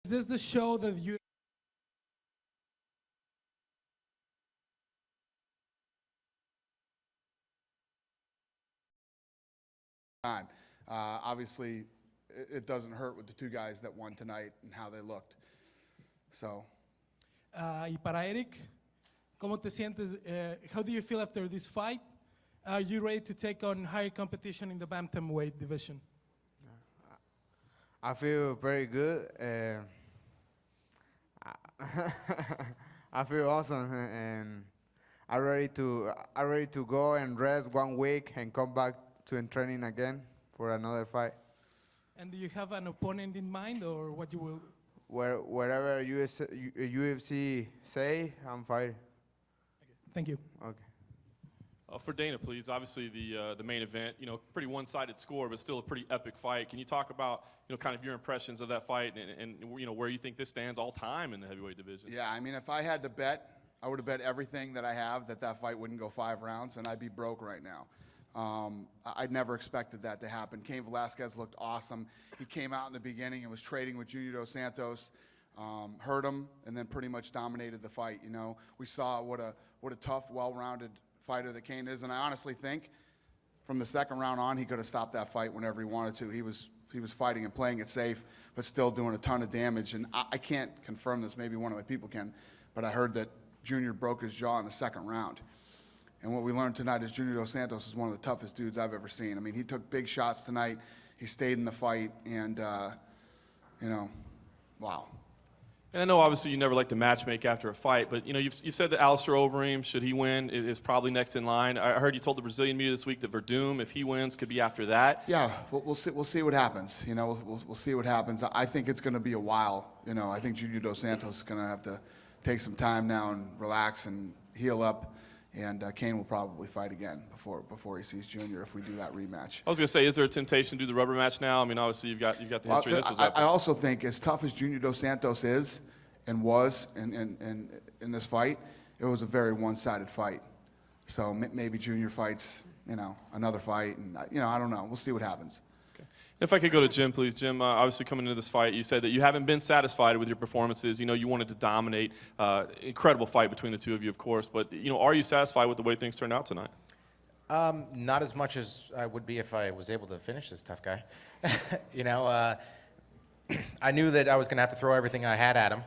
Is this the show that you time. Obviously, it doesn't hurt with the two guys that won tonight and how they looked. So, y para Eric, ¿cómo te sientes? How do you feel after this fight? Are you ready to take on higher competition in the bantamweight division? I feel very good. I feel awesome, and I'm ready to go and rest 1 week and come back to training again for another fight. And do you have an opponent in mind, or what you will? Wherever UFC say, I'm fighting. Thank you. Okay. For Dana, please. Obviously, the main event, pretty one-sided score, but still a pretty epic fight. Can you talk about, kind of your impressions of that fight and where you think this stands all time in the heavyweight division? yeah, I mean, if I had to bet, I would have bet everything that I have that fight wouldn't go 5 rounds, and I'd be broke right now. I'd never expected that to happen. Cain Velasquez looked awesome. He came out in the beginning and was trading with Junior Dos Santos, hurt him, and then pretty much dominated the fight. We saw what a tough, well-rounded fighter that Cain is, and I honestly think from the second round on, he could have stopped that fight whenever he wanted to. He was fighting and playing it safe, but still doing a ton of damage. And I can't confirm this. Maybe one of my people can, but I heard that Junior broke his jaw in the second round. And what we learned tonight is Junior Dos Santos is one of the toughest dudes I've ever seen. I mean, he took big shots tonight. He stayed in the fight, and wow. And I know, obviously, you never like to matchmake after a fight, but you've said that Alistair Overeem, should he win, is probably next in line. I heard you told the Brazilian media this week that Verdum, if he wins, could be after that. Yeah, we'll see. We'll see what happens. We'll see what happens. I think it's going to be a while. I think Junior Dos Santos is going to have to take some time now and relax and heal up. And Cain will probably fight again before he sees Junior if we do that rematch. I was going to say, is there a temptation to do the rubber match now? I mean, obviously, you've got the history. This was epic. I also think as tough as Junior Dos Santos is and was in this fight, it was a very one-sided fight. So maybe Junior fights, another fight, and I don't know. We'll see what happens. Okay. If I could go to Jim, please. Jim, obviously coming into this fight, you said that you haven't been satisfied with your performances. You wanted to dominate. Incredible fight between the two of you, of course. But, are you satisfied with the way things turned out tonight? Not as much as I would be if I was able to finish this tough guy. I knew that I was going to have to throw everything I had at him.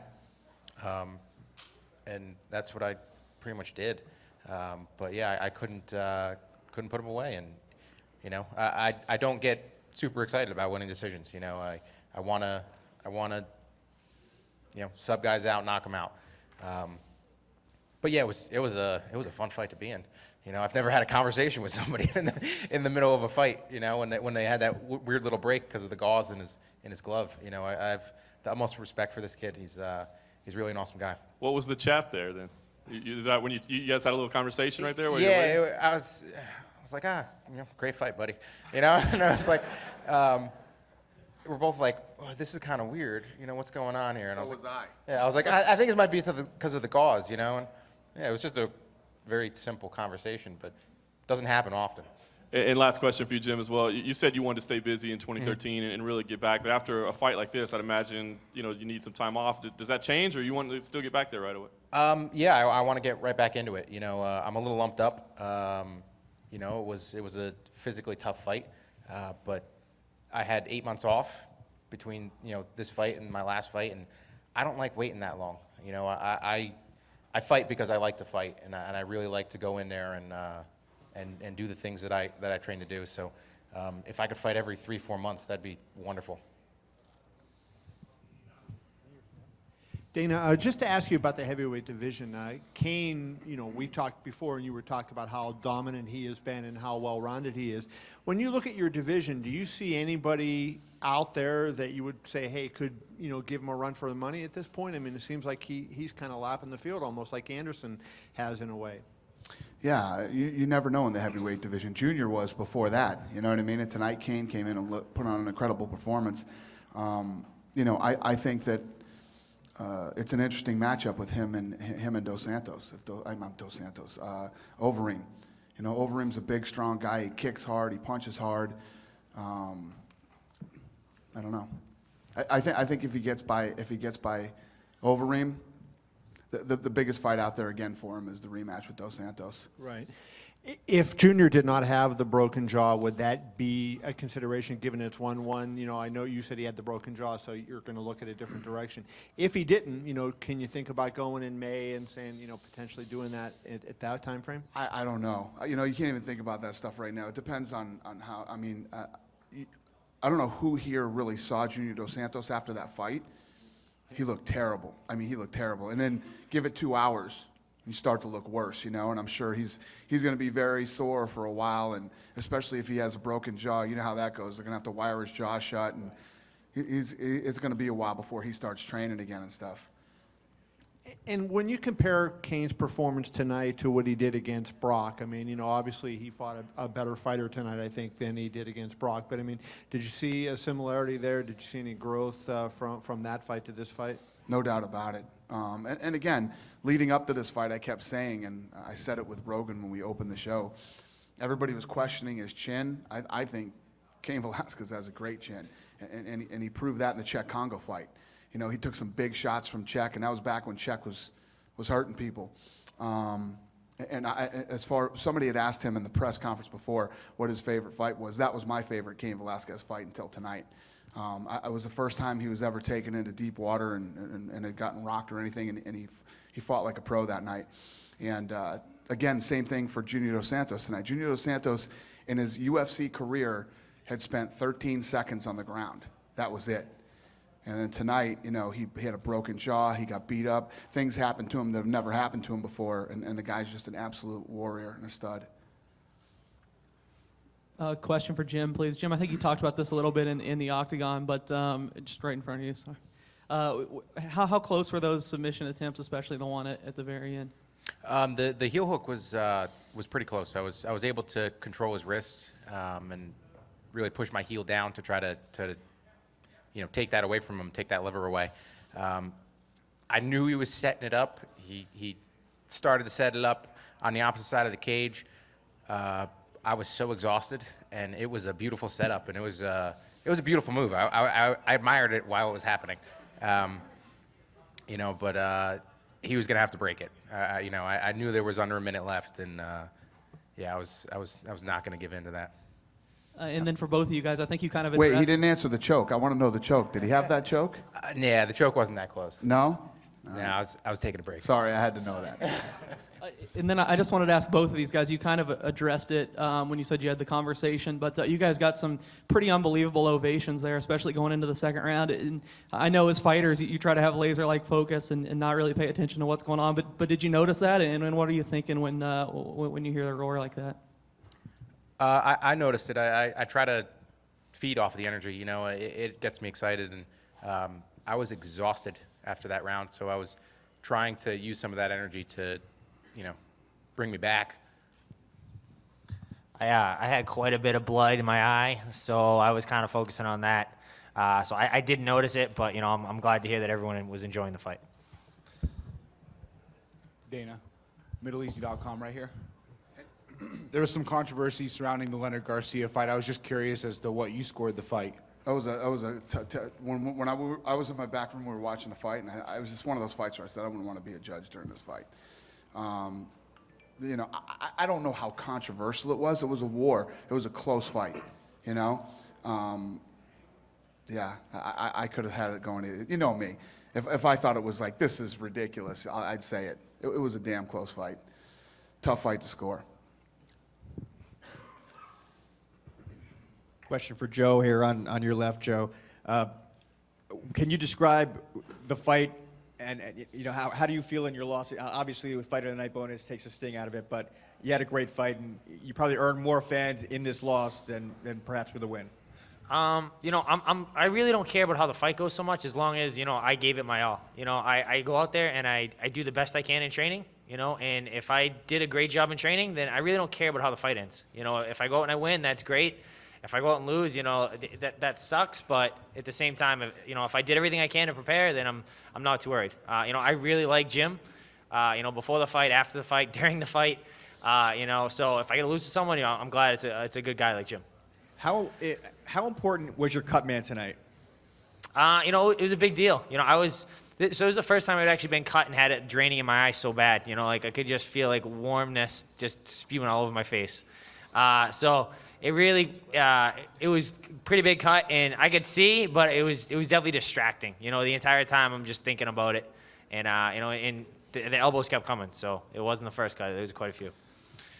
And that's what I pretty much did. But, yeah, I couldn't put him away. And, I don't get super excited about winning decisions. I want to sub guys out, knock them out. But yeah, it was a fun fight to be in. I've never had a conversation with somebody in the middle of a fight. When they had that weird little break because of the gauze in his glove. I have the utmost respect for this kid. He's really an awesome guy. What was the chat there then? Is that when you guys had a little conversation right there? Yeah, I was like, great fight, buddy. And I was like, we're both like, oh, this is kind of weird. What's going on here? And So I was like, I. yeah, I was like, I think it might be because of the gauze, And yeah, it was just a very simple conversation, but it doesn't happen often. And last question for you, Jim, as well. You said you wanted to stay busy in 2013 and really get back, but after a fight like this, I'd imagine you need some time off. Does that change, or you want to still get back there right away? Yeah, I want to get right back into it. I'm a little lumped up. It was a physically tough fight, but I had 8 months off between this fight and my last fight, and I don't like waiting that long. I fight because I like to fight, and I really like to go in there and do the things that I train to do. So if I could fight every 3-4 months, that'd be wonderful. Dana, just to ask you about the heavyweight division, Cain, we talked before, and you were talking about how dominant he has been and how well-rounded he is. When you look at your division, do you see anybody out there that you would say, hey, could give him a run for the money at this point? I mean, it seems like he's kind of lapping the field almost like Anderson has in a way. Yeah, you never know in the heavyweight division. Junior was before that, you know what I mean? And tonight, Cain came in and put on an incredible performance. I think that it's an interesting matchup with him and Dos Santos. I'm not Dos Santos. Overeem. Overeem's a big, strong guy. He kicks hard. He punches hard. I don't know. I think if he gets by Overeem, the biggest fight out there again for him is the rematch with Dos Santos. Right. If Junior did not have the broken jaw, would that be a consideration given it's 1-1? You know, I know you said he had the broken jaw, so you're going to look at a different direction. If he didn't, you know, can you think about going in May and saying, you know, potentially doing that at that time frame? I don't know. You know, you can't even think about that stuff right now. It depends on how, I mean, I don't know who here really saw Junior Dos Santos after that fight. He looked terrible. I mean, he looked terrible. And then give it 2 hours, you start to look worse, you know, and I'm sure he's going to be very sore for a while, and especially if he has a broken jaw, you know how that goes. They're going to have to wire his jaw shut, and it's going to be a while before he starts training again and stuff. And when you compare Kane's performance tonight to what he did against Brock, I mean, you know, obviously he fought a better fighter tonight, I think, than he did against Brock. But, I mean, did you see a similarity there? Did you see any growth from that fight to this fight? No doubt about it. And again, leading up to this fight, I kept saying, and I said it with Rogan when we opened the show, everybody was questioning his chin. I think Cain Velasquez has a great chin, and he proved that in the Czech-Congo fight. You know, he took some big shots from Czech, and that was back when Czech was hurting people. As far somebody had asked him in the press conference before what his favorite fight was. That was my favorite Cain Velasquez fight until tonight. It was the first time he was ever taken into deep water and had gotten rocked or anything, and he fought like a pro that night. And again, same thing for Junior Dos Santos tonight. Junior Dos Santos, in his UFC career, had spent 13 seconds on the ground. That was it. And then tonight, you know, he had a broken jaw, he got beat up. Things happened to him that have never happened to him before, and the guy's just an absolute warrior and a stud. Question for Jim, please. Jim, I think you talked about this a little bit in the octagon, but just right in front of you. Sorry. How close were those submission attempts, especially the one at the very end? The heel hook was pretty close. I was able to control his wrist and really push my heel down to try to you know, take that away from him, take that lever away. I knew he was setting it up. He started to set it up on the opposite side of the cage. I was so exhausted, and it was a beautiful setup, and it was a beautiful move. I admired it while it was happening. You know, but he was gonna have to break it. You know, I knew there was under a minute left, and yeah, I was not gonna give in to that. And then for both of you guys, I think you kind of Wait, addressed... he didn't answer the choke. I want to know the choke. Did he have that choke? Yeah, the choke wasn't that close. No? No, I was taking a break. Sorry, I had to know that. And then I just wanted to ask both of these guys, you kind of addressed it when you said you had the conversation, but you guys got some pretty unbelievable ovations there, especially going into the second round. And I know as fighters, you try to have laser-like focus and not really pay attention to what's going on, but did you notice that? And what are you thinking when you hear the roar like that? I noticed it. I try to feed off the energy. You know, it gets me excited, and I was exhausted after that round, so I was trying to use some of that energy to, you know, bring me back. I had quite a bit of blood in my eye, so I was kind of focusing on that. So I did notice it, but you know, I'm glad to hear that everyone was enjoying the fight. Dana, MiddleEasy.com right here. There was some controversy surrounding the Leonard Garcia fight. I was just curious as to what you scored the fight. When I was in my back room, we were watching the fight, and I was just one of those fights where I said I wouldn't want to be a judge during this fight. You know, I don't know how controversial it was. It was a war. It was a close fight. You know, yeah, I could have had it going either. You know me. If I thought it was like this is ridiculous, I'd say it. It was a damn close fight. Tough fight to score. Question for Joe here on your left, Joe. Can you describe the fight and you know how do you feel in your loss? Obviously, with Fighter of the Night bonus takes a sting out of it, but you had a great fight and you probably earned more fans in this loss than perhaps with a win. You know, I really don't care about how the fight goes so much as long as, you know, I gave it my all. You know, I go out there and I do the best I can in training, you know, and if I did a great job in training, then I really don't care about how the fight ends. You know, if I go out and I win, that's great. If I go out and lose, you know, that sucks. But at the same time, you know, if I did everything I can to prepare, then I'm not too worried. You know, I really like Jim. You know, before the fight, after the fight, during the fight. You know, so if I get to lose to someone, you know, I'm glad it's a good guy like Jim. How important was your cut man tonight? It was a big deal. So it was the first time I'd actually been cut and had it draining in my eyes so bad. Like I could just feel like warmness just spewing all over my face. So it really, it was a pretty big cut, and I could see, but it was definitely distracting. The entire time I'm just thinking about it, and and the elbows kept coming. So it wasn't the first cut. There was quite a few.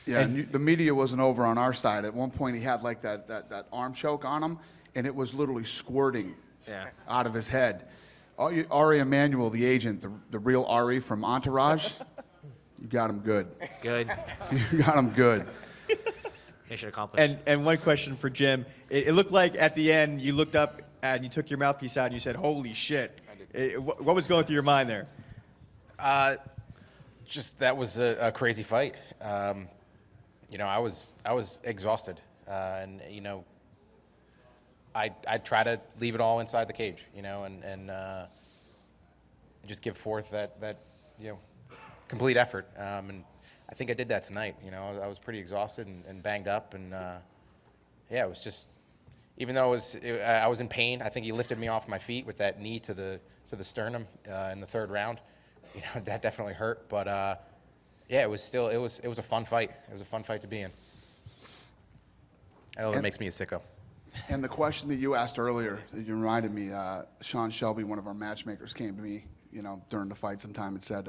Yeah, and the media wasn't over on our side. At one point, he had like that arm choke on him, and it was literally squirting out of his head. Ari Emanuel, the agent, the real Ari from Entourage, you got him good. Good. You got him good. Mission accomplished. And one question for Jim. It looked like at the end you looked up and you took your mouthpiece out and you said, "Holy shit!" What was going through your mind there? Just that was a crazy fight. I was exhausted, and I try to leave it all inside the cage, and just give forth that complete effort. And I think I did that tonight. I was pretty exhausted and banged up, and it was just, even though I was in pain, I think he lifted me off my feet with that knee to the sternum in the third round. That definitely hurt, but it was a fun fight. It was a fun fight to be in. Oh, it makes me a sicko. And the question that you asked earlier, that you reminded me, Sean Shelby, one of our matchmakers, came to me, during the fight sometime and said,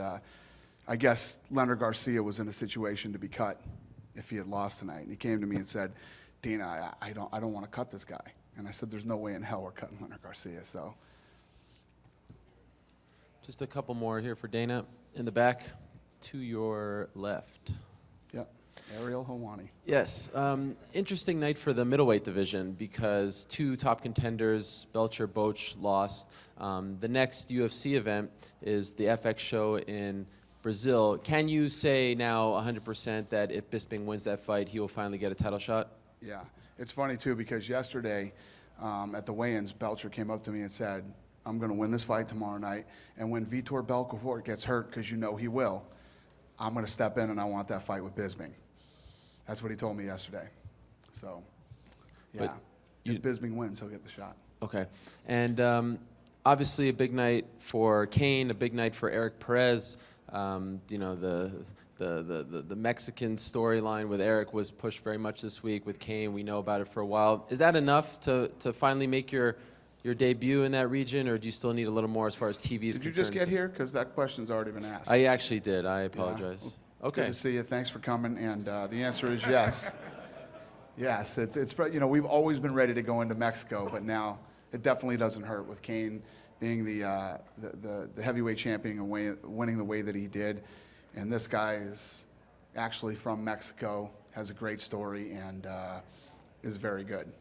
I guess Leonard Garcia was in a situation to be cut if he had lost tonight. And he came to me and said, Dana, I don't want to cut this guy. And I said, there's no way in hell we're cutting Leonard Garcia. So, just a couple more here for Dana in the back to your left. Yep, Ariel Helwani. Yes, interesting night for the middleweight division because two top contenders, Belcher, Boach, lost. The next UFC event is the FX show in Brazil. Can you say now 100% that if Bisping wins that fight, he will finally get a title shot? Yeah, it's funny too because yesterday at the weigh-ins, Belcher came up to me and said, I'm going to win this fight tomorrow night, and when Vitor Belfort gets hurt, because he will, I'm going to step in and I want that fight with Bisping. That's what he told me yesterday. So, yeah, if Bisping wins, he'll get the shot. Okay, and obviously a big night for Kane, a big night for Eric Perez. The Mexican storyline with Eric was pushed very much this week. With Kane, we know about it for a while. Is that enough to finally make your debut in that region, or do you still need a little more as far as TV is concerned? Did you just get here? Because that question's already been asked. I actually did. I apologize. Yeah. Okay. Good to see you. Thanks for coming. And the answer is yes. Yes, it's we've always been ready to go into Mexico, but now it definitely doesn't hurt with Kane being the heavyweight champion and winning the way that he did. And this guy is actually from Mexico, has a great story, and is very good.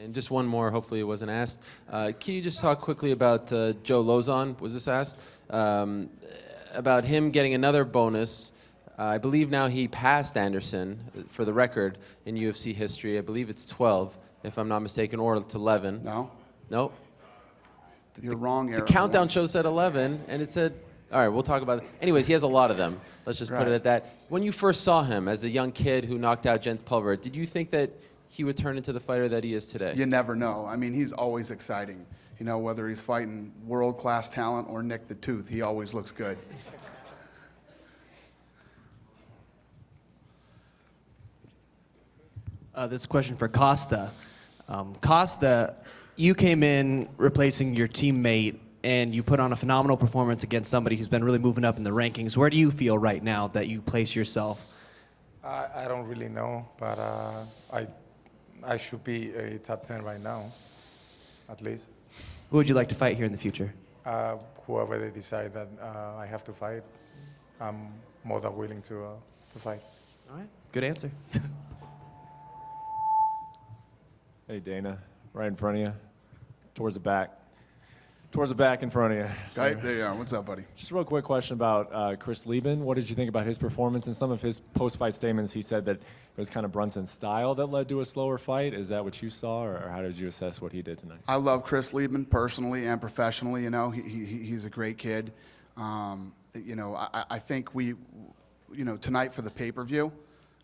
And just one more, hopefully it wasn't asked. Can you just talk quickly about Joe Lozon? Was this asked? About him getting another bonus. I believe now he passed Anderson, for the record, in UFC history. I believe it's 12, if I'm not mistaken, or it's 11. No? Nope. You're wrong, Eric. The countdown show said 11, and it said, all right, we'll talk about it. Anyways, he has a lot of them. Let's just put it at that. When you first saw him as a young kid who knocked out Jens Pulver, did you think that he would turn into the fighter that he is today? You never know. I mean, he's always exciting. Whether he's fighting world-class talent or Nick the Tooth, he always looks good. This is a question for Costa. Costa, you came in replacing your teammate, and you put on a phenomenal performance against somebody who's been really moving up in the rankings. Where do you feel right now that you place yourself? I don't really know, but I should be a top 10 right now, at least. Who would you like to fight here in the future? Whoever they decide that I have to fight, I'm more than willing to fight. All right, good answer. Hey, Dana, right in front of you, towards the back in front of you. So, Right, there you are. What's up, buddy? just a real quick question about Chris Lieben. What did you think about his performance? In some of his post-fight statements, he said that it was kind of Brunson's style that led to a slower fight. Is that what you saw, or how did you assess what he did tonight? I love Chris Lieben personally and professionally. He's a great kid. I think tonight for the pay-per-view,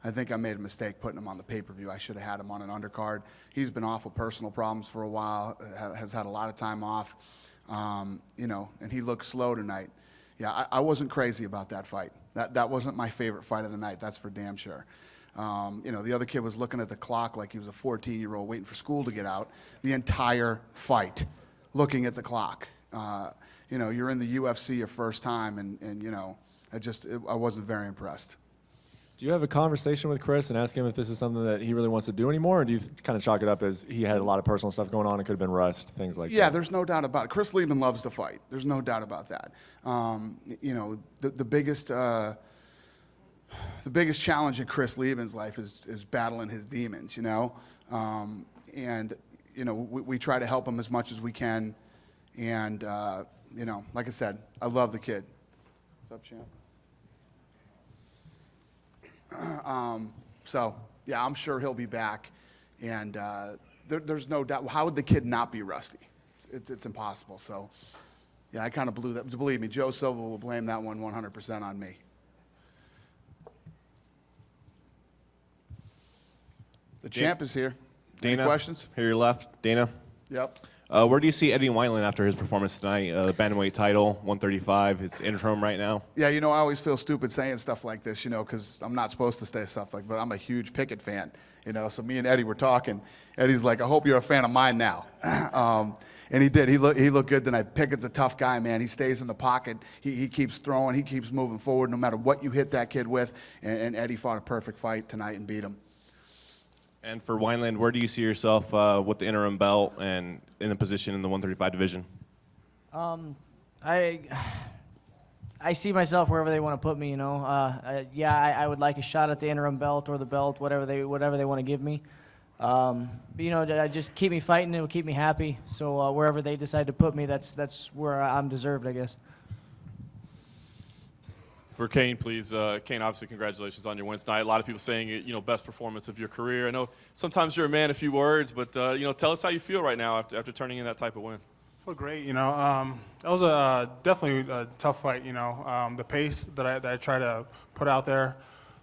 I think I made a mistake putting him on the pay-per-view. I should have had him on an undercard. He's been off with personal problems for a while, has had a lot of time off, you know, and he looked slow tonight. Yeah, I wasn't crazy about that fight. That wasn't my favorite fight of the night, that's for damn sure. You know, the other kid was looking at the clock like he was a 14-year-old waiting for school to get out the entire fight, looking at the clock. You know, you're in the UFC your first time, and you know, I wasn't very impressed. Do you have a conversation with Chris and ask him if this is something that he really wants to do anymore, or do you kind of chalk it up as he had a lot of personal stuff going on, it could have been rust, things like that? Yeah, there's no doubt about it. Chris Lieben loves to fight. There's no doubt about that. You know, the biggest challenge in Chris Lieben's life is battling his demons, you know? And, you know, we try to help him as much as we can. And, you know, like I said, I love the kid. What's up, champ? So, yeah, I'm sure he'll be back. And there's no doubt. How would the kid not be rusty? It's impossible. So, yeah, I kind of blew that. Believe me, Joe Silva will blame that one 100% on me. The champ is here. Dana, any questions? Here your left, Dana. Yep. Where do you see Eddie Wineland after his performance tonight? The bantamweight title, 135. It's interim right now. Yeah, you know, I always feel stupid saying stuff like this, you know, because I'm not supposed to say stuff like, but I'm a huge Pickett fan, you know. So me and Eddie were talking. Eddie's like, I hope you're a fan of mine now. And he did. He looked good tonight. Pickett's a tough guy, man. He stays in the pocket. He keeps throwing. He keeps moving forward no matter what you hit that kid with. And Eddie fought a perfect fight tonight and beat him. And for Wineland, where do you see yourself with the interim belt and in the position in the 135 division? I see myself wherever they want to put me. You know, I would like a shot at the interim belt or the belt, whatever they want to give me. You know, just keep me fighting. It will keep me happy. So wherever they decide to put me, that's where I'm deserved, I guess. For Kane, please. Kane, obviously, congratulations on your win tonight. A lot of people saying, you know, best performance of your career. I know sometimes you're a man of few words, but, you know, tell us how you feel right now after turning in that type of win. Well, great. You know, that was definitely a tough fight. You know, the pace that I try to put out there,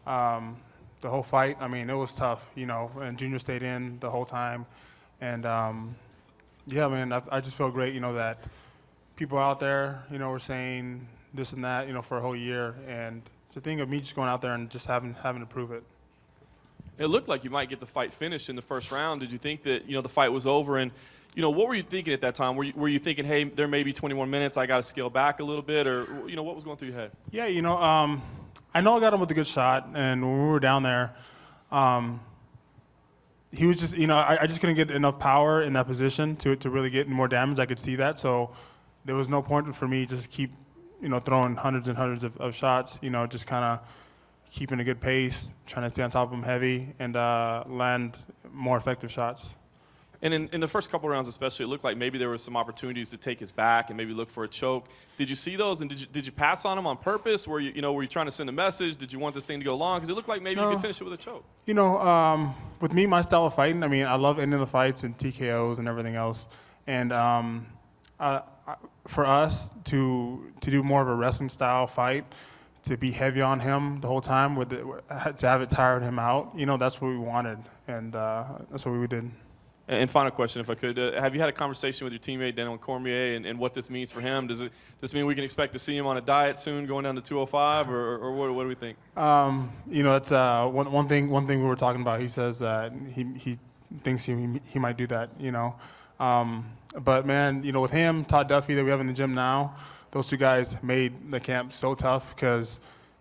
the whole fight. I mean, it was tough. You know, and Junior stayed in the whole time, and yeah, man, I just feel great. You know that people out there, you know, were saying this and that, you know, for a whole year, and it's a thing of me just going out there and just having to prove it. It looked like you might get the fight finished in the first round. Did you think that, you know, the fight was over? And, you know, what were you thinking at that time? Were you thinking, hey, there may be 20 more minutes, I got to scale back a little bit, or, you know, what was going through your head? Yeah, you know, I know I got him with a good shot, and when we were down there, he was just, you know, I just couldn't get enough power in that position to really get more damage. I could see that, so there was no point for me just keep, you know, throwing hundreds and hundreds of shots, you know, just kind of keeping a good pace, trying to stay on top of them heavy, and land more effective shots. And in the first couple rounds especially, it looked like maybe there were some opportunities to take his back and maybe look for a choke. Did you see those, and did you pass on him on purpose? Were you trying to send a message? Did you want this thing to go long? Because it looked like maybe you could finish it with a choke. You know, with me, my style of fighting, I mean, I love ending the fights and TKOs and everything else. And for us to do more of a wrestling style fight, to be heavy on him the whole time, to have it tired him out, you know, that's what we wanted, and that's what we did. And final question, if I could, have you had a conversation with your teammate Daniel Cormier and what this means for him? Does this mean we can expect to see him on a diet soon, going down to 205, or what do we think? You know, that's one thing we were talking about. He says that he thinks he might do that. You know. But man, you know, with him, Todd Duffy that we have in the gym now, those two guys made the camp so tough because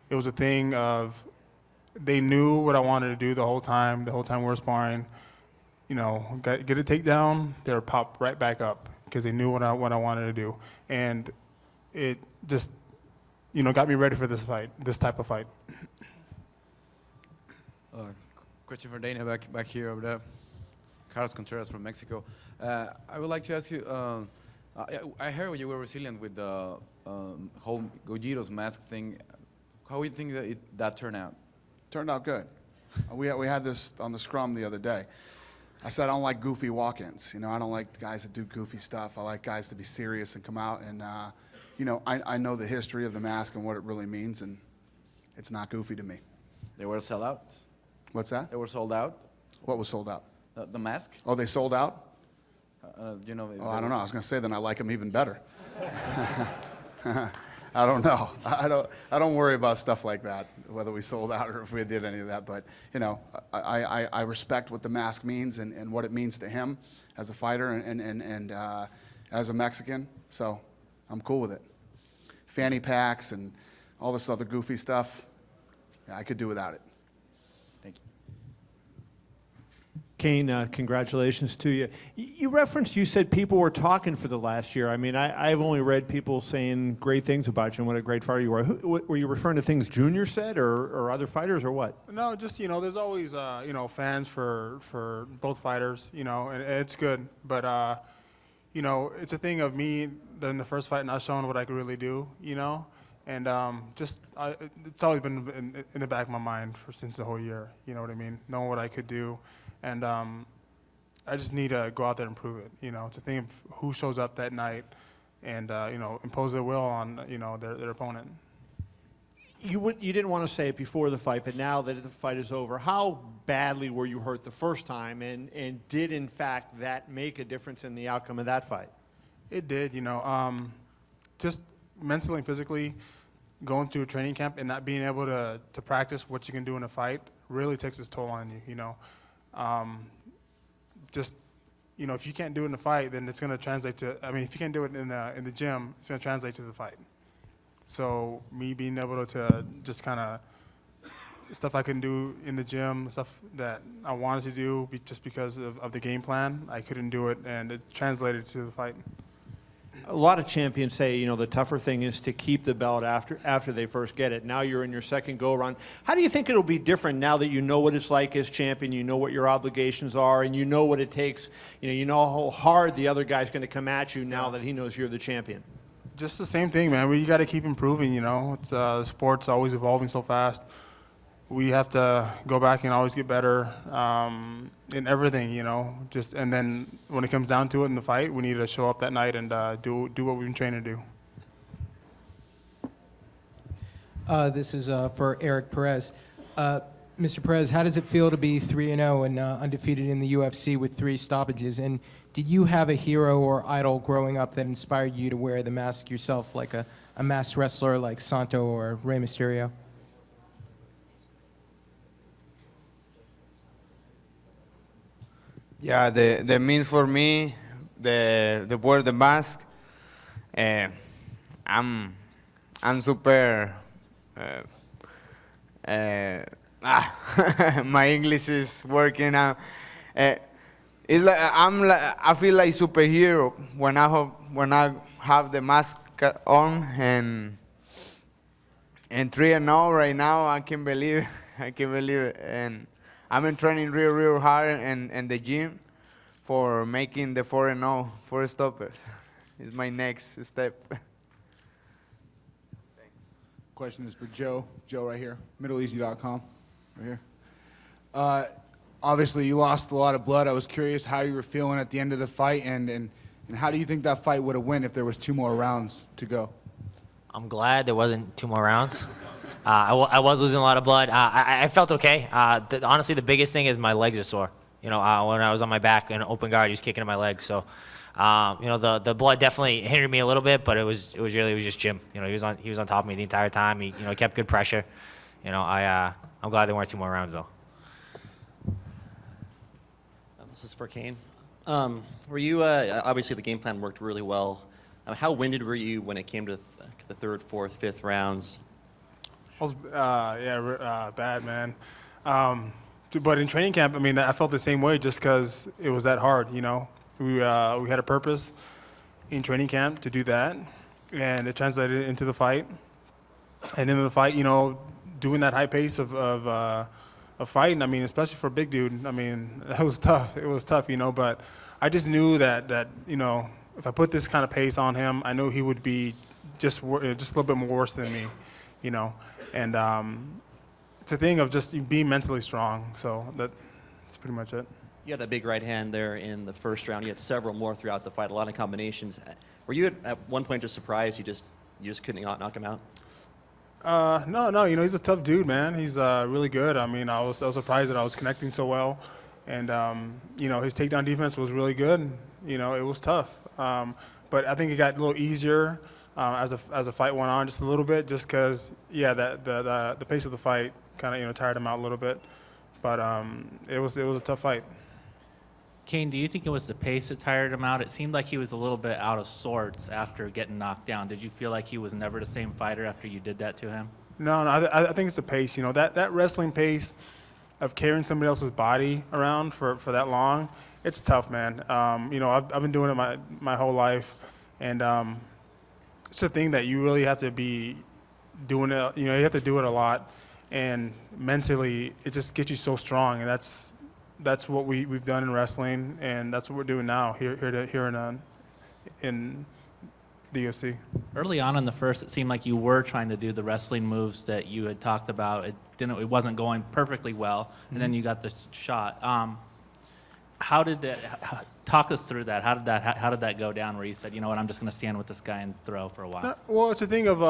it was a thing of they knew what I wanted to do the whole time we were sparring. You know, get a takedown, they would pop right back up because they knew what I wanted to do. And it just, you know, got me ready for this fight, this type of fight. Question for Dana back here over there. Carlos Contreras from Mexico. I would like to ask you, I heard you were resilient with the whole Gojiro's mask thing. How do you think that turned out? Turned out good. We had this on the scrum the other day. I said I don't like goofy walk-ins. You know, I don't like guys that do goofy stuff. I like guys to be serious and come out. And, you know, I know the history of the mask and what it really means, and it's not goofy to me. They were sellouts? What's that? They were sold out. What was sold out? The mask. Oh, they sold out? You know. Oh, I don't know. I was going to say then I like them even better. I don't know. I don't worry about stuff like that, whether we sold out or if we did any of that. But you know, I respect what the mask means and what it means to him as a fighter and as a Mexican. So I'm cool with it. Fanny packs and all this other goofy stuff, yeah, I could do without it. Thank you. Kane, congratulations to you. You said people were talking for the last year. I mean, I've only read people saying great things about you and what a great fighter you are. Were you referring to things Junior said or other fighters or what? No, just, there's always, fans for both fighters, and it's good. But, it's a thing of me in the first fight not showing what I could really do, and it's always been in the back of my mind since the whole year, you know what I mean, knowing what I could do. And I just need to go out there and prove it, It's a thing of who shows up that night and, impose their will on, their opponent. You didn't want to say it before the fight, but now that the fight is over, how badly were you hurt the first time, and did, in fact, that make a difference in the outcome of that fight? It did, just mentally and physically going through a training camp and not being able to practice what you can do in a fight really takes its toll on you, if you can't do it in a fight, then it's going to translate to, if you can't do it in the gym, it's going to translate to the fight. So me being able to just kind of, stuff I couldn't do in the gym, stuff that I wanted to do just because of the game plan, I couldn't do it, and it translated to the fight. A lot of champions say, the tougher thing is to keep the belt after they first get it. Now you're in your second go-around. How do you think it'll be different now that you know what it's like as champion, you know what your obligations are, and you know what it takes, you know how hard the other guy's going to come at you now that he knows you're the champion? Just the same thing, man. You got to keep improving, It's, the sport's always evolving so fast. We have to go back and always get better in everything, and then when it comes down to it in the fight, we need to show up that night and do what we've been trained to do. This is for Eric Perez. Mr. Perez, how does it feel to be 3-0 and undefeated in the UFC with 3 stoppages? And did you have a hero or idol growing up that inspired you to wear the mask yourself, like a masked wrestler like Santos or Rey Mysterio? Yeah, the means for me, the wear the mask. I'm super. My English is working out. It's like I feel like superhero when I have the mask on and 3-0 right now. I can't believe it. And I've been training real hard in the gym for making the 4-0, 4 stoppers. It's my next step. Question is for Joe. Joe right here, MiddleEasy.com, right here. Obviously, you lost a lot of blood. I was curious how you were feeling at the end of the fight, and how do you think that fight would have went if there was 2 more rounds to go? I'm glad there wasn't 2 more rounds. I was losing a lot of blood. I felt okay. Honestly, the biggest thing is my legs are sore. When I was on my back in open guard, he was kicking in my legs. So, the blood definitely hindered me a little bit, but it was just Jim. He was on top of me the entire time. He kept good pressure. I'm glad there weren't 2 more rounds though. This is for Kane. Were you obviously the game plan worked really well. How winded were you when it came to the 3rd, 4th, 5th rounds? I was, bad, man. But in training camp, I felt the same way just because it was that hard, We had a purpose in training camp to do that, and it translated into the fight. And in the fight, doing that high pace of fighting, especially for a big dude, that was tough. It was tough, But I just knew that if I put this kind of pace on him, I knew he would be just a little bit more worse than me, And it's a thing of just being mentally strong. So that's pretty much it. You had that big right hand there in the first round. You had several more throughout the fight, a lot of combinations. Were you at one point just surprised you just couldn't knock him out? No, he's a tough dude, man. He's really good. I mean, I was surprised that I was connecting so well, and his takedown defense was really good. It was tough, but I think it got a little easier as the fight went on, just a little bit, just because the pace of the fight kind of tired him out a little bit, but it was a tough fight. Kane, do you think it was the pace that tired him out? It seemed like he was a little bit out of sorts after getting knocked down. Did you feel like he was never the same fighter after you did that to him? No, I think it's the pace. That wrestling pace of carrying somebody else's body around for that long, it's tough, man. I've been doing it my whole life, and it's a thing that you really have to be doing it. You have to do it a lot, and mentally, it just gets you so strong, and that's what we've done in wrestling, and that's what we're doing now here in the UFC. Early on in the first, it seemed like you were trying to do the wrestling moves that you had talked about. It wasn't going perfectly well, and then you got the shot. Talk us through that? How did that go down? Where you said, you know what, I'm just going to stand with this guy and throw for a while. Well, it's a thing of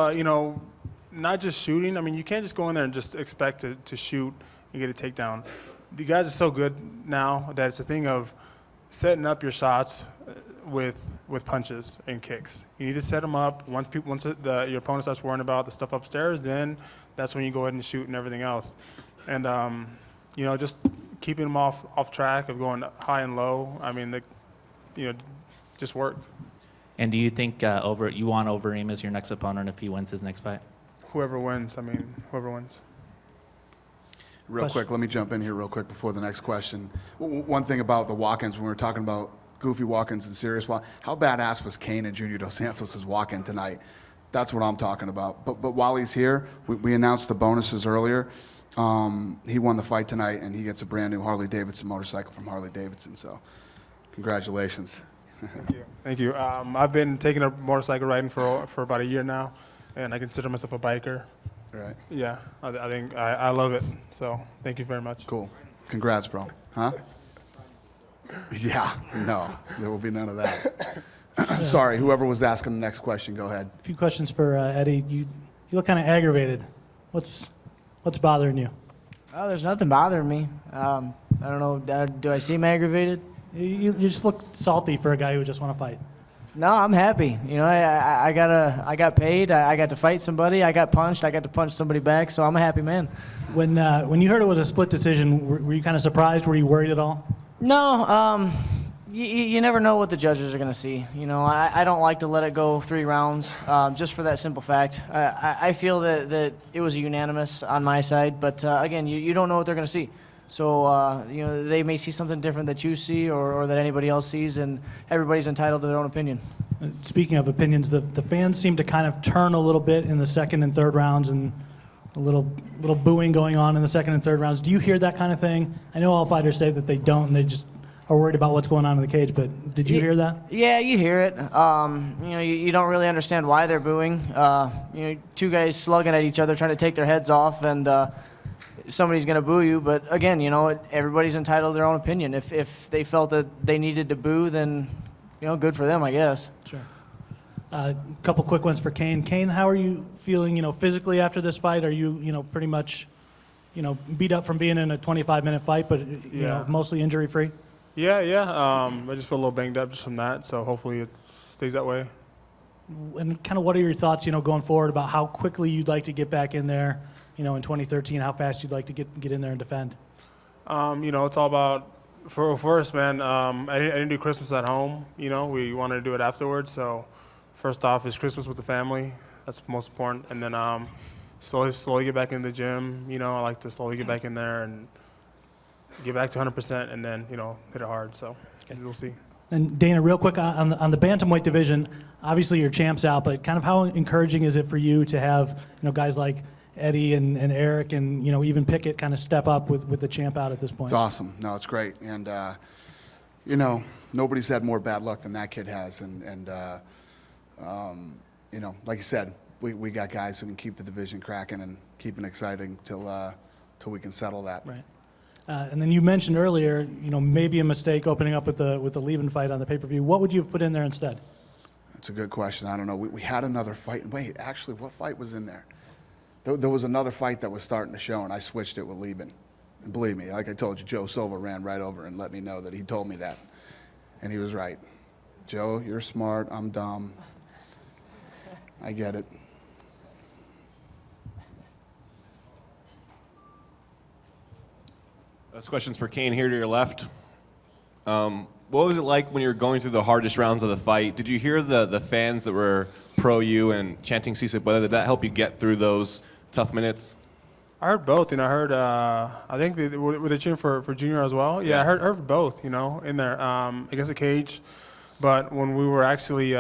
not just shooting. I mean, you can't just go in there and just expect to shoot and get a takedown. The guys are so good now that it's a thing of setting up your shots with punches and kicks. You need to set them up. Once your opponent starts worrying about the stuff upstairs, then that's when you go ahead and shoot and everything else. And just keeping them off track of going high and low. I mean, just worked. And do you think you want Overeem as your next opponent if he wins his next fight? Whoever wins. Real quick, let me jump in here real quick before the next question. One thing about the walk-ins, when we were talking about goofy walk-ins and serious how badass was Kane and Junior Dos Santos' walk-in tonight? That's what I'm talking about. But while he's here, we announced the bonuses earlier. He won the fight tonight, and he gets a brand new Harley Davidson motorcycle from Harley Davidson. So, congratulations. Thank you. I've been taking a motorcycle riding for about a year now, and I consider myself a biker. Right. Yeah, I think I love it. So thank you very much. Cool. Congrats, bro. Huh? Yeah. No, there will be none of that. Sorry, whoever was asking the next question, go ahead. A few questions for Eddie. You look kind of aggravated. What's bothering you? Oh, there's nothing bothering me. I don't know. Do I seem aggravated? You just look salty for a guy who just want to fight. No, I'm happy. I got paid. I got to fight somebody. I got punched. I got to punch somebody back. So I'm a happy man. When you heard it was a split decision, were you kind of surprised? Were you worried at all? No. You never know what the judges are going to see. I don't like to let it go 3 rounds, just for that simple fact. I feel that it was unanimous on my side, but again, you don't know what they're going to see. So, they may see something different that you see or that anybody else sees, and everybody's entitled to their own opinion. Speaking of opinions, the fans seem to kind of turn a little bit in the second and third rounds, and a little booing going on in the second and third rounds. Do you hear that kind of thing? I know all fighters say that they don't, and they just are worried about what's going on in the cage, but did you hear that? Yeah, you hear it. You don't really understand why they're booing. 2 guys slugging at each other, trying to take their heads off, and somebody's going to boo you. But again, everybody's entitled to their own opinion. If they felt that they needed to boo, then good for them, I guess. Sure. A couple quick ones for Kane. Kane, how are you feeling? Physically after this fight, are you pretty much beat up from being in a 25-minute fight, but mostly injury free? Yeah. I just feel a little banged up just from that. So hopefully it stays that way. And kind of what are your thoughts, going forward about how quickly you'd like to get back in there? In 2013, how fast you'd like to get in there and defend? It's all about, first, man, I didn't do Christmas at home. We wanted to do it afterwards. So first off is Christmas with the family. That's most important. And then slowly get back in the gym. I like to slowly get back in there and get back to 100% and then, hit it hard. So we'll see. And Dana, real quick, on the bantamweight division, obviously your champ's out, but kind of how encouraging is it for you to have, guys like Eddie and Eric and even Pickett kind of step up with the champ out at this point? It's awesome. No, it's great. And nobody's had more bad luck than that kid has. And like you said, we got guys who can keep the division cracking and keep it exciting till we can settle that. Right. And then you mentioned earlier, maybe a mistake opening up with the Levin fight on the pay-per-view. What would you have put in there instead? That's a good question. I don't know. We had another fight. Wait, actually, what fight was in there? There was another fight that was starting to show, and I switched it with Lieben. And believe me, like I told you, Joe Silva ran right over and let me know that he told me that. And he was right. Joe, you're smart, I'm dumb. I get it. This question's for Kane here to your left. What was it like when you were going through the hardest rounds of the fight? Did you hear the fans that were pro you and chanting "Si se puede"? Did that help you get through those tough minutes? I heard both. I heard. I think were they cheering for Junior as well? Yeah, I heard both. In there against the cage, but when we were actually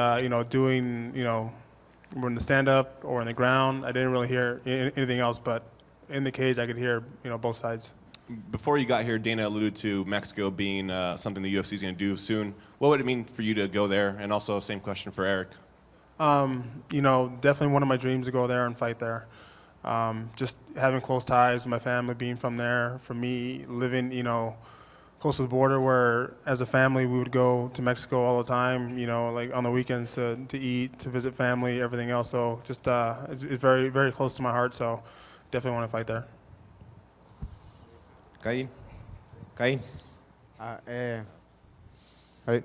doing we're in the stand up or in the ground, I didn't really hear anything else. But in the cage, I could hear both sides. Before you got here, Dana alluded to Mexico being something the UFC is going to do soon. What would it mean for you to go there? And also, same question for Eric. Definitely one of my dreams to go there and fight there. Just having close ties with my family, being from there, for me, living, close to the border where as a family we would go to Mexico all the time, like on the weekends to eat, to visit family, everything else. So just, it's very, very close to my heart. So definitely want to fight there. Cain.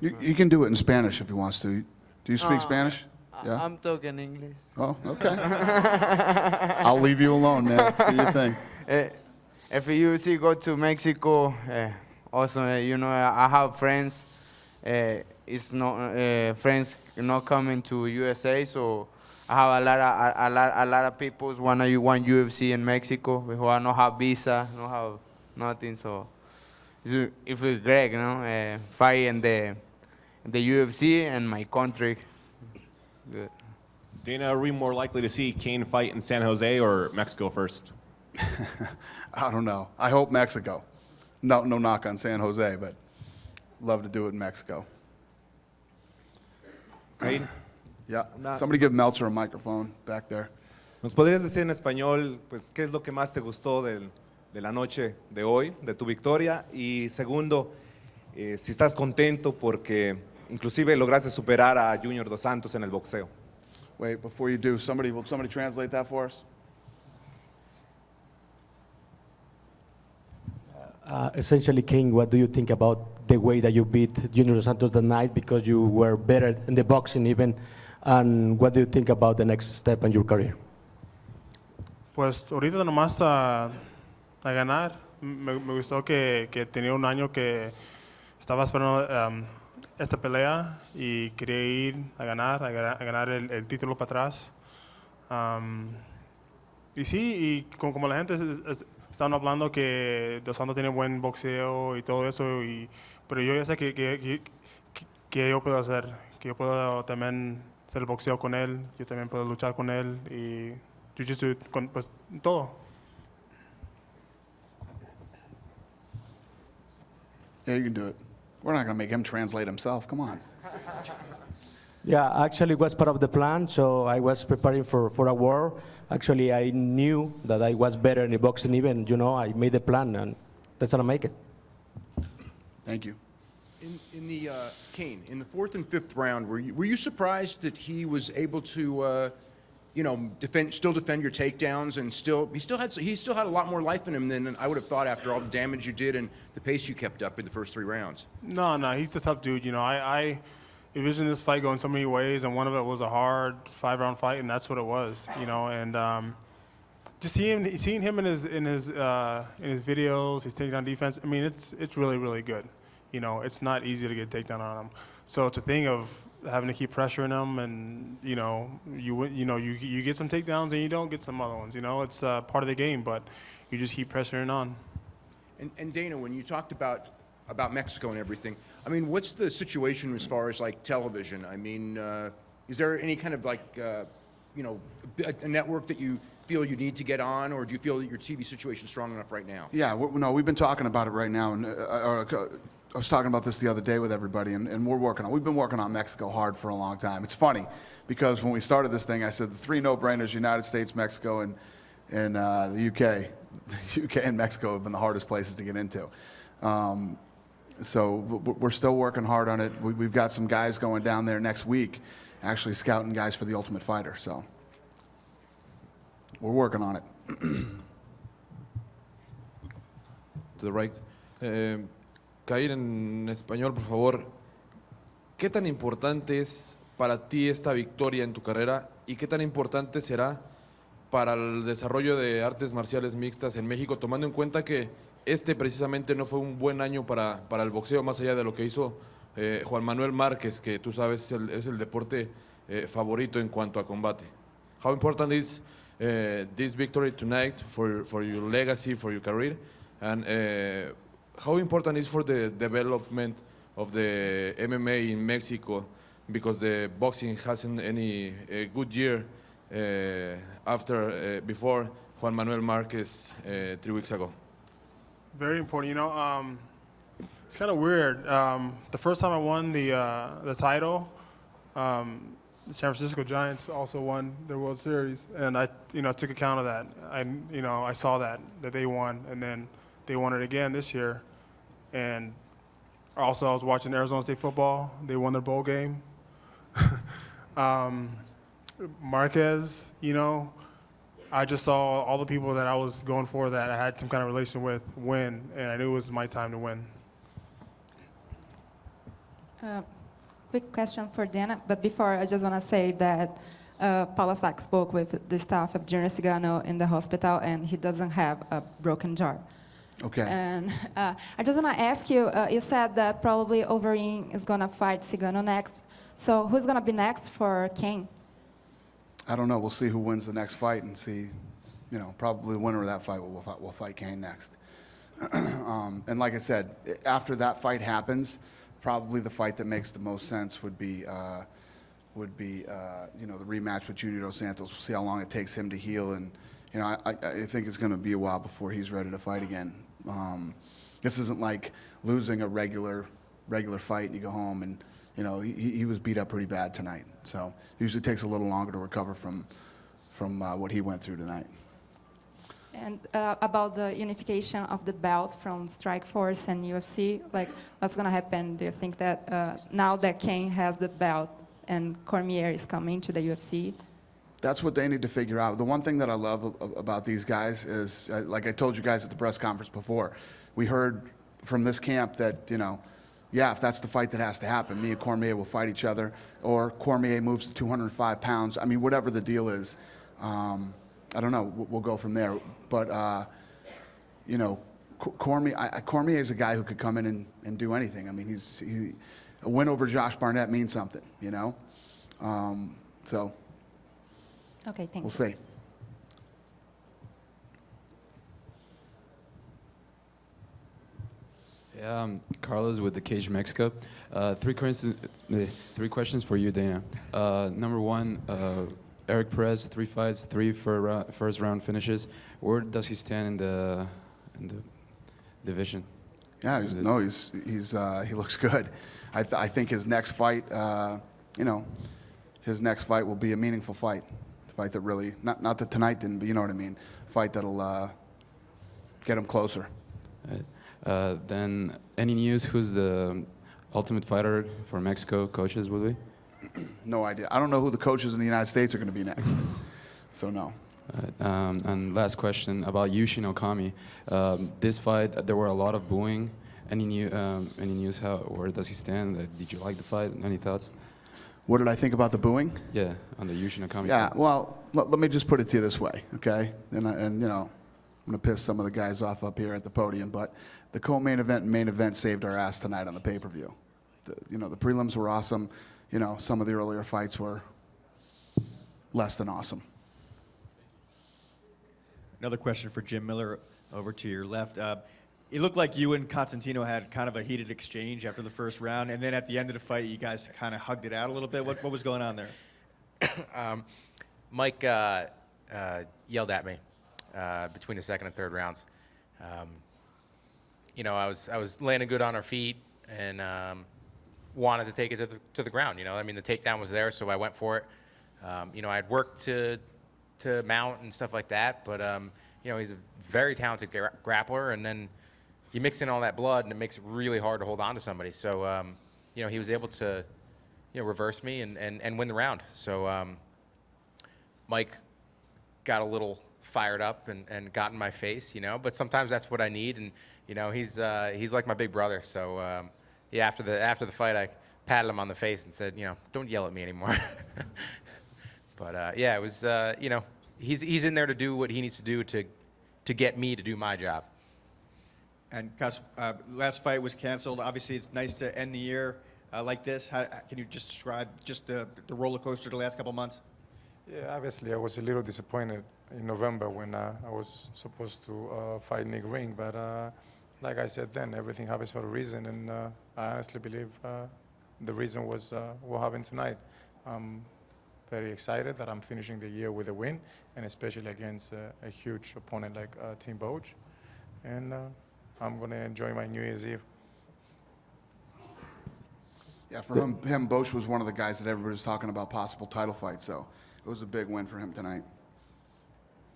You can do it in Spanish if he wants to. Do you speak Spanish? Yeah. I'm talking English. Oh, okay. I'll leave you alone, man. Do your thing. If you go to Mexico, also, I have friends. It's not friends not coming to USA, so I have a lot of people want UFC in Mexico who don't have visa, don't have nothing. So if it's Greg, fight in the UFC and my country. Good. Dana, are we more likely to see Kane fight in San Jose or Mexico first? I don't know. I hope Mexico. No knock on San Jose, but love to do it in Mexico. Cain. Yeah. Somebody give Meltzer a microphone back there. ¿Nos podrías decir en español, pues, qué es lo que más te gustó de la noche de hoy, de tu victoria? Y segundo, si estás contento porque inclusive lograste superar a Junior Dos Santos en el boxeo. Wait, before you do, will somebody translate that for us? Essentially, King, what do you think about the way that you beat Junior Dos Santos that night, because you were better in the boxing even, and what do you think about the next step in your career? Pues ahorita nomás a ganar. Me gustó que tenía un año que estaba esperando esta pelea y quería ir a ganar el título para atrás. Y sí, y como la gente estaban hablando que Dos Santos tiene buen boxeo y todo eso, pero yo ya sé que yo puedo hacer, que yo puedo también hacer el boxeo con él, yo también puedo luchar con él y jiu-jitsu, pues todo. Yeah, you can do it. We're not going to make him translate himself. Come on. Yeah, actually it was part of the plan, so I was preparing for a war. Actually, I knew that I was better in the boxing even, I made the plan, and that's how I make it. Thank you. In the Kane, in the fourth and fifth round, were you surprised that he was able to, still defend your takedowns, and he still had a lot more life in him than I would have thought after all the damage you did and the pace you kept up in the first 3 rounds? No, he's a tough dude. I envisioned this fight going so many ways, and one of it was a hard 5-round fight, and that's what it was. And just seeing him in his videos, he's taking down defense. I mean, it's really, really good. It's not easy to get a takedown on him. So it's a thing of having to keep pressuring him, and you get some takedowns and you don't get some other ones. It's part of the game, but you just keep pressuring on. And Dana, when you talked about Mexico and everything, I mean, what's the situation as far as like television? I mean, is there any kind of like a network that you feel you need to get on, or do you feel that your TV situation is strong enough right now? Yeah, we've been talking about it right now, and I was talking about this the other day with everybody, and we've been working on Mexico hard for a long time. It's funny, because when we started this thing, I said the 3 no-brainers, United States, Mexico, and the UK. The UK and Mexico have been the hardest places to get into. So we're still working hard on it. We've got some guys going down there next week, actually scouting guys for the Ultimate Fighter, so we're working on it. To the right. Caer en español, por favor. ¿Qué tan importante es para ti esta victoria en tu carrera y qué tan importante será para el desarrollo de artes marciales mixtas en México, tomando en cuenta que este precisamente no fue un buen año para el boxeo, más allá de lo que hizo Juan Manuel Márquez, que tú sabes es el deporte favorito en cuanto a combate? How important is this victory tonight for your legacy, for your career, and how important is for the development of the MMA in Mexico, because the boxing hasn't any good year before Juan Manuel Márquez 3 weeks ago? Very important. You know, it's kind of weird. The first time I won the title, the San Francisco Giants also won their World Series, and I took account of that. I saw that they won, and then they won it again this year. And also, I was watching Arizona State football. They won their bowl game. Marquez, I just saw all the people that I was going for that I had some kind of relation with win, and I knew it was my time to win. Quick question for Dana, but before I just want to say that Paula Sack spoke with the staff of Junior Cigano in the hospital, and he doesn't have a broken jaw. Okay. And I just want to ask you, you said that probably Overeem is going to fight Cigano next. So who's going to be next for King? I don't know. We'll see who wins the next fight and see, probably the winner of that fight will fight Kane next. And like I said, after that fight happens, probably the fight that makes the most sense would be the rematch with Junior Dos Santos. We'll see how long it takes him to heal, and I think it's going to be a while before he's ready to fight again. This isn't like losing a regular fight and you go home and he was beat up pretty bad tonight. So it usually takes a little longer to recover from what he went through tonight. And about the unification of the belt from Strikeforce and UFC, like what's going to happen? Do you think that now that Kane has the belt and Cormier is coming to the UFC? That's what they need to figure out. The one thing that I love about these guys is, like I told you guys at the press conference before, we heard from this camp that, if that's the fight that has to happen, me and Cormier will fight each other, or Cormier moves to 205 pounds. I mean, whatever the deal is, I don't know. We'll go from there. But, Cormier is a guy who could come in and do anything. I mean, a win over Josh Barnett means something, So okay, thank we'll you. see. Yeah, Carlos with the Cage Mexico. Three questions for you, Dana. Number one, Eric Perez, 3 fights, 3 first round finishes. Where does he stand in the division? Yeah, he looks good. I think his next fight, his next fight will be a meaningful fight. A fight that really, not that tonight didn't, but you know what I mean. A fight that'll get him closer. Then, any news who's the Ultimate Fighter for Mexico coaches will be? No idea. I don't know who the coaches in the United States are going to be next. So no. And last question about Yushin Okami. This fight, there were a lot of booing. Any news? Where does he stand? Did you like the fight? Any thoughts? What did I think about the booing? Yeah, on the Yushin Okami. Yeah. fight. Well, let me just put it to you this way, okay? And I'm going to piss some of the guys off up here at the podium, but the co-main event and main event saved our ass tonight on the pay-per-view. The prelims were awesome. Some of the earlier fights were less than awesome. Another question for Jim Miller over to your left. It looked like you and Constantino had kind of a heated exchange after the first round, and then at the end of the fight, you guys kind of hugged it out a little bit. What was going on there? Mike yelled at me between the second and third rounds. I was landing good on our feet and wanted to take it to the ground. I mean, the takedown was there, so I went for it. I'd worked to mount and stuff like that, but he's a very talented grappler, and then you mix in all that blood, and it makes it really hard to hold on to somebody. So, he was able to, reverse me and win the round. So, Mike got a little fired up and got in my face, you know. But sometimes that's what I need, and you know, he's like my big brother. So yeah, after the fight, I patted him on the face and said, you know, don't yell at me anymore. But yeah, it was you know, he's in there to do what he needs to do to get me to do my job. And Gus, last fight was canceled. Obviously, it's nice to end the year like this. Can you just describe just the roller coaster the last couple months? Yeah, obviously, I was a little disappointed in November when I was supposed to fight Nick Ring, but like I said then, everything happens for a reason, and I honestly believe the reason was what happened tonight. I'm very excited that I'm finishing the year with a win, and especially against a huge opponent like Team Boach, and I'm going to enjoy my New Year's Eve. Yeah, for him, Bosch was one of the guys that everybody was talking about possible title fight, so it was a big win for him tonight.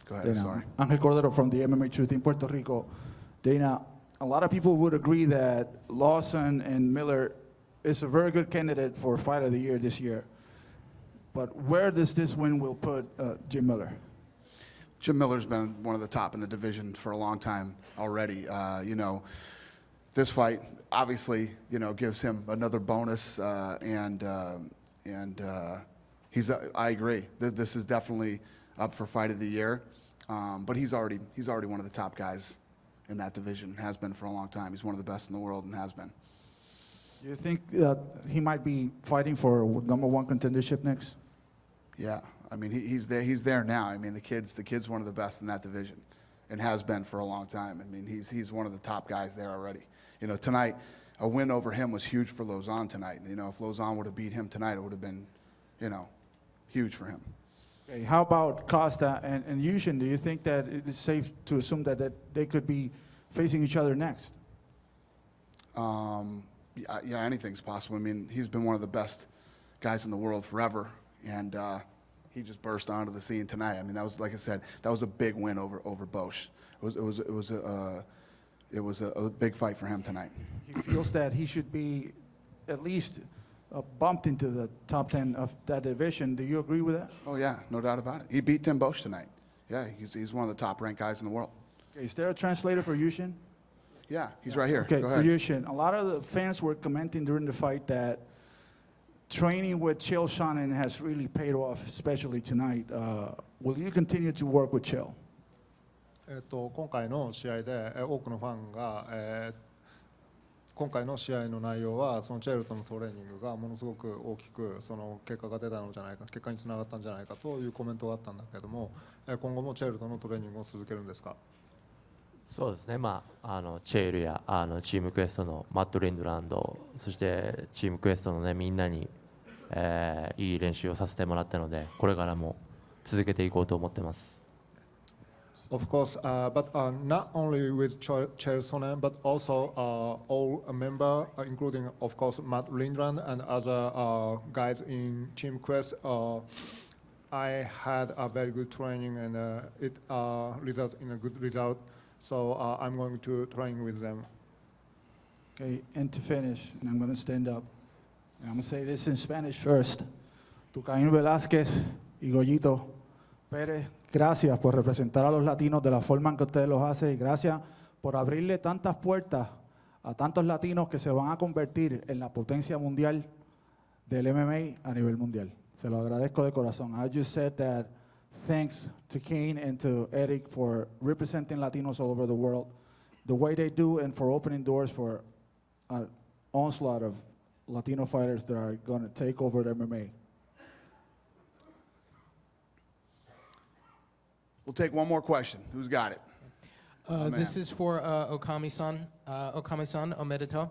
Go ahead, Dana, sorry. Angel Cordero from the MMA Truth in Puerto Rico. Dana, a lot of people would agree that Lawson and Miller is a very good candidate for Fight of the Year this year. But where does this win will put Jim Miller? Jim Miller's been one of the top in the division for a long time already. You know, this fight obviously, you know, gives him another bonus, and he's. I agree. This is definitely up for Fight of the Year, but he's already one of the top guys in that division. Has been for a long time. He's one of the best in the world and has been. You think that he might be fighting for #1 contendership next? Yeah, I mean he's there. He's there now. I mean the kid's one of the best in that division, and has been for a long time. I mean he's one of the top guys there already. You know, tonight a win over him was huge for Lozon tonight. You know, if Lozon would have beat him tonight, it would have been, you know, huge for him. Okay, how about Costa and Yushin? Do you think that it is safe to assume that they could be facing each other next? Yeah, anything's possible. I mean, he's been one of the best guys in the world forever, and he just burst onto the scene tonight. I mean, that was, like I said, that was a big win over Bosch. It was a big fight for him tonight. He feels that he should be at least bumped into the top 10 of that division. Do you agree with that? Oh yeah, no doubt about it. He beat Tim Bosch tonight. Yeah, he's one of the top ranked guys in the world. Okay, is there a translator for Yushin? Yeah, he's right here. Okay, Go for ahead. Yushin, a lot of the fans were commenting during the fight that training with Chael Sonnen has really paid off, especially tonight. Will you continue to work with Chael? 今回の試合で多くのファンが、今回の試合の内容はそのチェルトのトレーニングがものすごく大きくその結果が出たのじゃないか、結果につながったんじゃないかというコメントがあったんだけれども、今後もチェルトのトレーニングを続けるんですか？そうですね、チェールやチームクエストのマット・リンドランド、そしてチームクエストの、ね、みんなに、いい練習をさせてもらったので、これからも続けていこうと思ってます。Of course, but not only with Chael Sonnen, but also all members, including, of course, Matt Lindland and other guys in Team Quest. I had a very good training, and it resulted in a good result. So I'm going to train with them. Okay, and to finish, and I'm going to stand up, and I'm going to say this in Spanish first. To Caín Velasquez y Goyito Pérez, gracias por representar a los latinos de la forma en que ustedes los hacen y gracias por abrirle tantas puertas a tantos latinos que se van a convertir en la potencia mundial del MMA a nivel mundial. Se lo agradezco de corazón. I just said that thanks to Cain and to Eric for representing Latinos all over the world, the way they do, and for opening doors for an onslaught of Latino fighters that are going to take over the MMA. We'll take one more question. Who's got it? This is for Okami-san, Omedeto.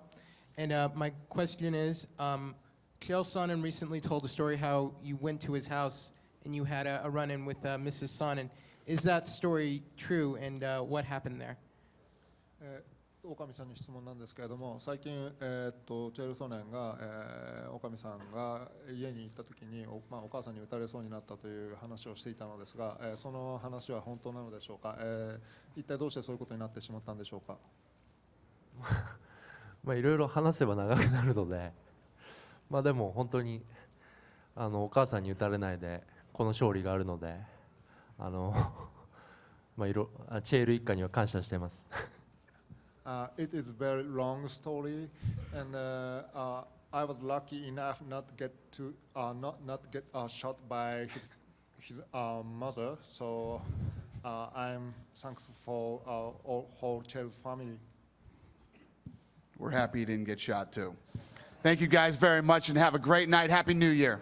And my question is, Chael Sonnen recently told a story how you went to his house and you had a run-in with Mrs. Sonnen. Is that story true, and what happened there? 大上さんに質問なんですけれども、最近、チェルソネンが、大上さんが家に行った時に お母さんに撃たれそうになったという話をしていたのですが、その話は本当なのでしょうか、一体どうしてそういうことになってしまったんでしょうか。いろいろ話せば長くなるので、でも本当にお母さんに打たれないでこの勝利があるので、チェール一家には感謝しています。It is very long story, and I was lucky enough not get shot by his mother. So I'm thankful for whole Chell's family. We're happy he didn't get shot too. Thank you guys very much and have a great night. Happy New Year.